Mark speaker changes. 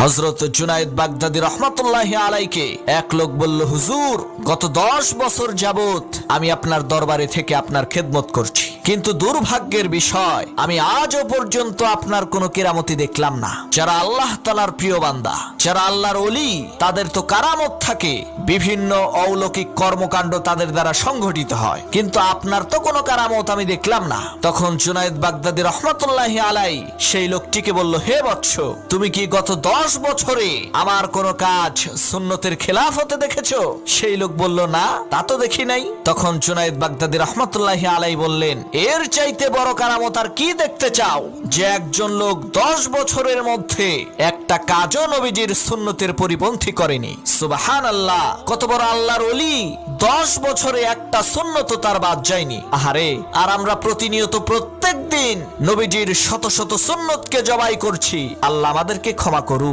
Speaker 1: হযরত Junaid Baghdadi রহমাতুল্লাহি আলাইকে এক লোক বলল, হুজুর, গত 10 বছর যাবত আমি আপনার দরবারে থেকে আপনার খেদমত করছি, কিন্তু দুর্ভাগ্যের বিষয় আমি আজও পর্যন্ত আপনার কোনো কেরামতি দেখলাম না। যারা আল্লাহ তাআলার প্রিয় বান্দা, যারা আল্লাহর ওলি, তাদের তো কারামত থাকে, বিভিন্ন অলৌকিক কর্মকাণ্ড তাদের দ্বারা সংঘটিত হয়, কিন্তু আপনার তো কোনো কারামত আমি দেখলাম না। তখন জুনায়েদ বাগদাদী রহমাতুল্লাহি আলাই সেই লোকটিকে বলল, হে বৎস, তুমি কি গত 10 বছরে আমার কোনো কাজ সুন্নতের খেলাফ হতে দেখেছো? সেই লোক বলল, না, তা তো দেখি নাই। তখন জুনায়েদ বাগদাদী রহমাতুল্লাহি আলাই বললেন, এর চাইতে বড় কারামত আর কি দেখতে চাও, যে একজন লোক 10 বছরের মধ্যে একটা কাজও নবীজির সুন্নতের পরিপন্থী করেনি। সুবহানাল্লাহ, কত বড় আল্লাহর ওলি, 10 বছরে একটা সুন্নত তার বাদ যায়নি। আহারে, আর আমরা প্রতিনিয়ত প্রত্যেক দিন নবীজির শত শত সুন্নতকে জবাই করছি। আল্লাহ আমাদেরকে ক্ষমা করুক।